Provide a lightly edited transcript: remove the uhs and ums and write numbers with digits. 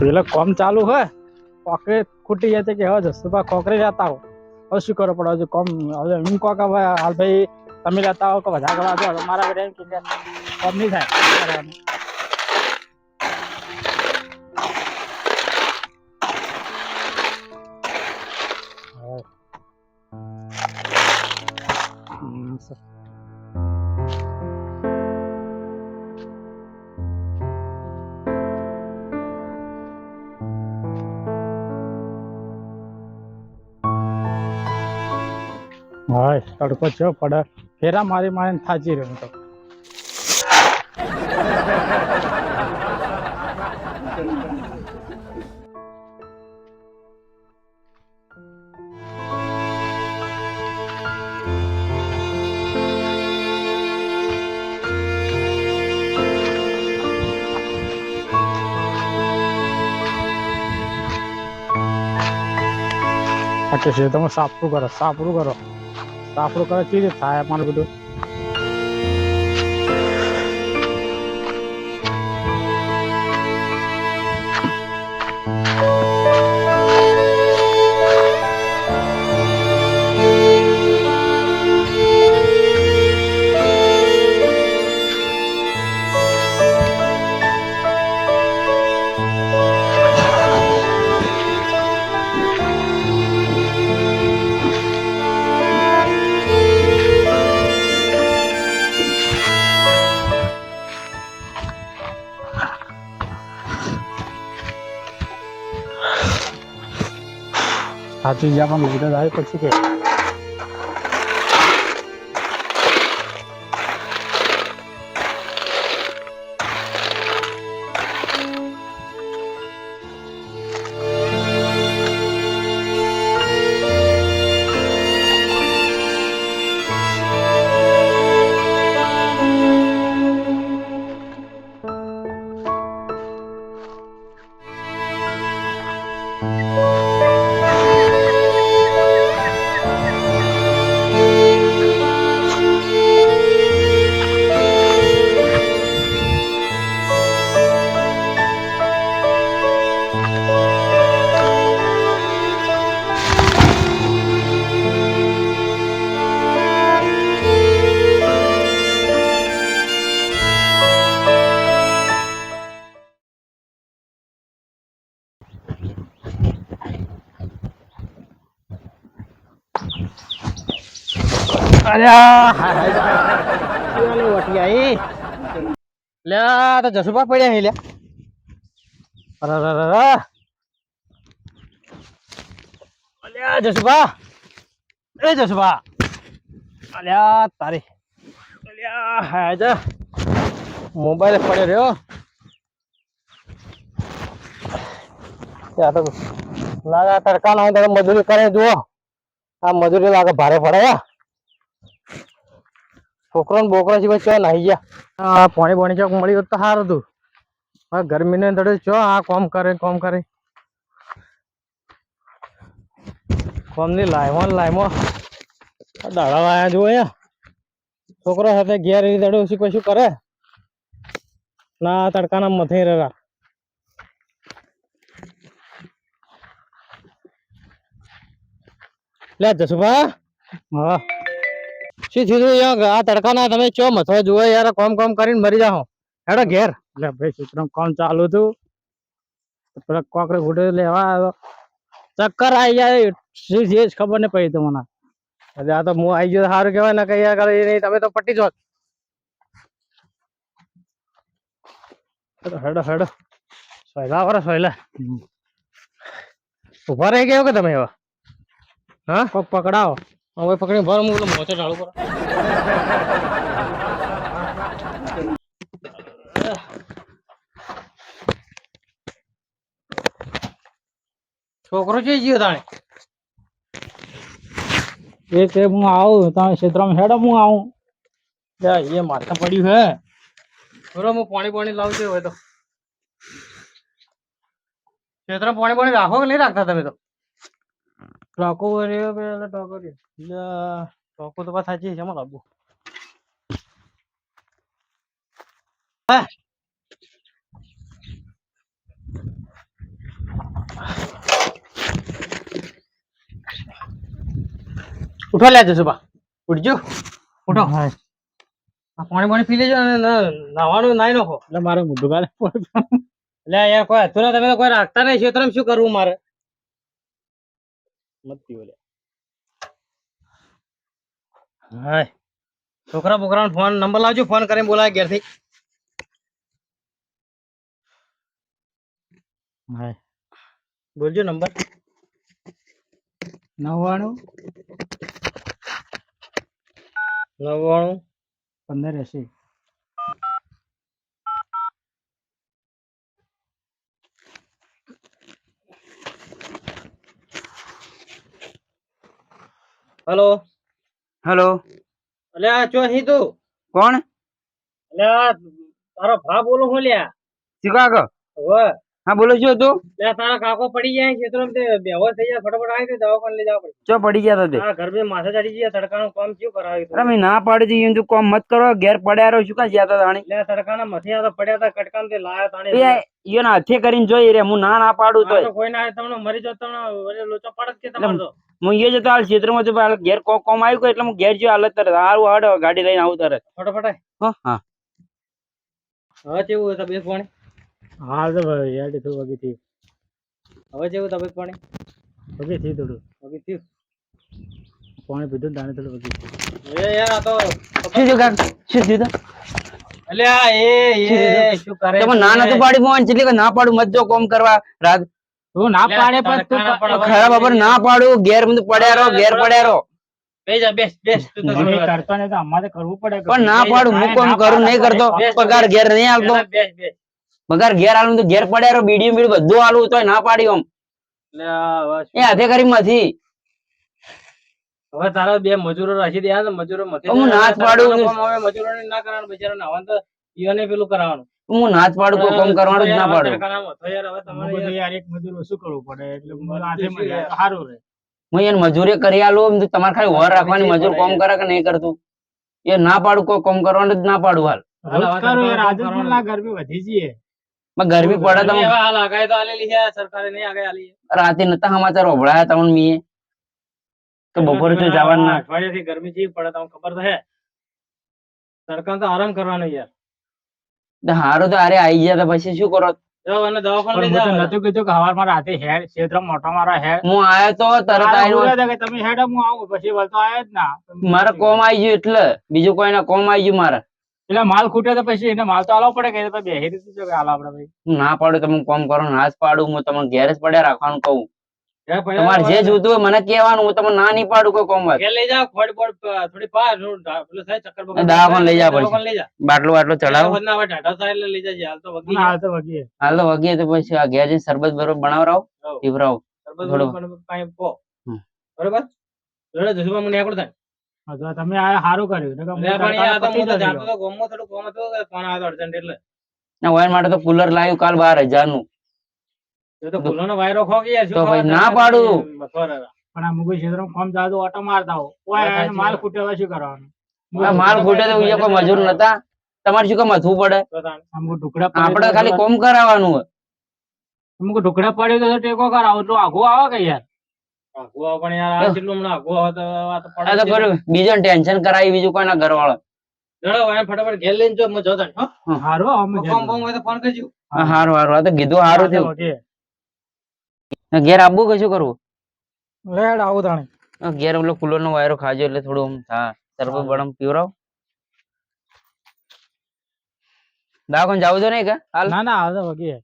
એટલે કોમ ચાલુ હોય કોકરે ખૂટી જાય કે હવે જસુભા કોકરે જતા હો હવે શું કરો પડે હજુ કોમ હવે એમ કહો કે હાલ ભાઈ તમે લેતા હો કે બધા કરવા દો મારા ઘરે કોમ નહીં થાય. હા તડકો છો પડે ફેરા મારી મારીને થાચી રહ્યો તો છે તમે સાપરું કરો સાપરું કરો કેવી રીતે થાય અમારું બધું. સાચી ગયા પણ લઈ જાય પછી કે અરે જસુભા પડ્યા હે લ્યા જસુભા અલ્યા તારી અલ્યા હાજા મોબાઈલ પડ્યો રહ્યો ત્યાં તો લાગા તડકા ના હોય મજૂરી કરે જુઓ આ મજૂરી લાગે ભારે પડે છોકરો ને બોકરો સિવાય ચો નાહી ગયા પાણી ચોક મળી હોત તો સારું હતું હવે ગરમી ને તડે ચો આ કોમ કરે કોમ ની લાઈમો દાડા વાયા જુઓ અહીંયા છોકરો સાથે ઘેર દડો શું કરે ના તડકાના મથે રહ્યા લે જસુભા હા શું થયું આ તડકાના તમે ચો મથો જુઓ યાર કોમ કરીને મરી જાઓ હેડો ઘેર એટલે ભાઈ છોકરા કોમ ચાલુ હતું પેલા કોકરે ફૂટે લેવા આવ્યો ચક્કર આવી જાય જે ખબર નહીં પડી તો મને એટલે આ તો હું આવી ગયો સારું કહેવાય ને કઈ નહીં તમે તો પટ્ટી જો હેડો સોયલા વરો સોયલા ઉભા રહી ગયો કે તમે હવે હા કોક પકડાવો હવે પકડી ભર હું મોચે ઢાળું કરો છોકરો જઈ ગયો તાણે એ હું આવું તમે ક્ષેત્રમાં હેડો હું આવું એ માથા પડ્યું હે બરોબર હું પાણી લાવજો હોય તો ક્ષેત્રમાં પાણી રાખો કે નહીં રાખતા તમે તો ટોકો ટોકો તો સાચી છે લાવવું ઉઠો લે જસુબા, ઉઠજો, ઉઠો. આ પાણી પી લેજો અને નાવાનું નાઈ નાખો. એટલે મારે મોઢું ગાલે એટલે યાર કોઈ હતું ને, તમે તો કોઈ રાખતા નહીં છે, શું કરવું મારે? મત પીવો લે. હા, છોકરા બોકરાનો ફોન નંબર લાવજો, ફોન કરીને બોલાય ઘેરથી. હા, બોલજો નંબર. 99 1580. હેલો હેલો, અલે આ ચો હી તું? કોણ? અલે આ તારો ભા બોલો હું લ્યા. શિકાગો. હવે હા બોલો છો તું? લે તારા કાકો પડી જાય ખેતરમાં, તે બેહોશ થઈ જાય, ફટાફટ આવી તો દવાખાને લઈ જવા પડે. ચો પડી ગયા તા તે? આ ઘર માં માથે ચડી ગયા, તડકાનું કામ શું કરાવ્યું? અરે મેં ના પાડી દી, તું કામ મત કરો, ઘેર પડ્યા રહો, શું કાં જ્યાં તા તાણી? લે તડકાના મથી આ તો પડ્યા તા, કટકામ તે લાયા તાણે. એ ઈયોના હાથે કરીને જોઈ રે, હું ના પાડું આ તો તો કોઈ ના આવે તમને મરી જાવ, તમને વળી લોચો પડત કે તમારો તો. હું એ જતો હાલ ક્ષેત્રમાં તો હાલ ઘેર કોમ આવ્યું એટલે હું ઘેર જો હાલત તરત હારું હાડ ગાડી લઈને આવું તરત. ફટાફટ આય. હા હવે કેવું તબિયત પાણી? હાલ તો યાર થોડું વગી થયું. હવે કેવું તબિયત પાણી? વગી થયું થોડું. વગી થયું. પાણી પીધું તાણે થોડું વગી થયું. એ યાર આ તો શું થયું કાક? શું થયું તા? અલ્યા એ શું કરે? તમે ના નતું પાડી મોહન, એટલે ના પાડું મત જો કોમ કરવા રાત. તું ના પાડે પણ તું ખરાબ ખબર ના પાડું, ઘેર બધું પડ્યા રહો, ઘેર પડ્યા રહો. બેસ બેસ તું તો કરતો ને, તો અમારે કરવું પડે. પણ ના પાડું, હું કોમ કરું નહીં કરતો, પગાર ઘેર નહીં આવતો. બેસ બેસ. પગાર ઘેર આલું તો ઘેર પડ્યા રહો, બીડીયું બીડું બધું આલું તોય ના પાડી આમ. એ હાથે કરી નથી. હવે તારા બે મજૂરો રાખી દે, મજૂરો મથી હું નાચ પાડું, મજૂરો ના કરવાનું, બિચારા નાવાનું તો ઈઓને પેલું કરવાનું. હું નાચ પાડું, કોઈ કામ કરવાનું જ ના પાડું. યાર એક મજૂર ઓછું કરવું પડે એટલે સારું રહે. હું એને મજૂરી કરી આલું, તમારે ખાલી વર રાખવાની, મજૂર કોમ કરે કે નહીં કરતું એ ના પાડું, કોઈ કોમ કરવાનું જ ના પાડું. હાલ ગરમી વધી જઈએ, ગરમી પડે તો હાલ આગાહી તો આલેલી છે સરકારે, નહીં આગાહી આલી. રાતે નતા સમાચાર ઓભળાયા તમને મીએ તો બપોરે તો જવાનું ના. અઠવાડિયાથી ગરમી જેવી પડે તમને ખબર તો હે. સરકાર તો આરામ કરવાનો યાર. હારું તો અરે આઈ ગયા તો પછી શું કરો? નતું કીધું કે હવારમાં રાતે હેડ ક્ષેત્ર મોટો મારો હેડ. હું આયો તો તરત આવ્યો. તમે હેડ હું આવું પછી વળતો આયો જ ના. મારે કોમ આવી ગયું એટલે બીજું કોઈ ના કોમ આવી ગયું મારે. એટલે માલ ખૂટે તો પછી એને માલ તો આલવો પડે કે બેહી રીતે હાલ આપડે ભાઈ. ના પાડું તમે કોમ કરો, ના જ પાડું, હું તમને ઘેર જ પડ્યા રાખવાનું કહું. તમારે જે જોતું હોય મને કહેવાનું, હું તમને ના નહીં પાડું કોઈ કોમ. લઈ જાવ થોડી પાર દવાખાને લઈ જાવ, બાટલો બાટલો ચડાવો. હાલ તો વગીએ તો પછી આ ઘેર જઈને શરબત બરોબર બનાવરાવો, પીવરાવો થોડું. બરોબર તમે આ સારું કર્યું. માટે તો કુલર લાવ્યું કાલ 12,000 નું. વાયરો ના પાડું પણ આ મુગી ક્ષેત્રમાં કામ ચાલતું ઓટો મારતા હો, માલ ખૂટે શું કરવાનું? માલ ખૂટે તો કોઈ મજૂર નતા, તમારે શું કામ મથવું પડે? આપડે ખાલી કોમ કરાવવાનું હોય. અમુક ઢુકડા પડ્યો તો ટેકો કરાવો તો આઘું આવે કે યાર. પણ યાર બીજો ટેન્શન કરાવી, બીજું કોઈ ના ઘર વાળો. ફટાફટ ઘેર લઈને જો હારું હારું આ તો કીધું સારું થયું. ઘેર આવવું કે શું કરવું? લેડ આવું તાણે ઘેર પેલો કુલર નો વાયરો ખાજો એટલે થોડું શરબત બરમ પીવરાવ. દવાખાને જાવું તો નહીં કે હાલ? ના ના હાલ તો વગી.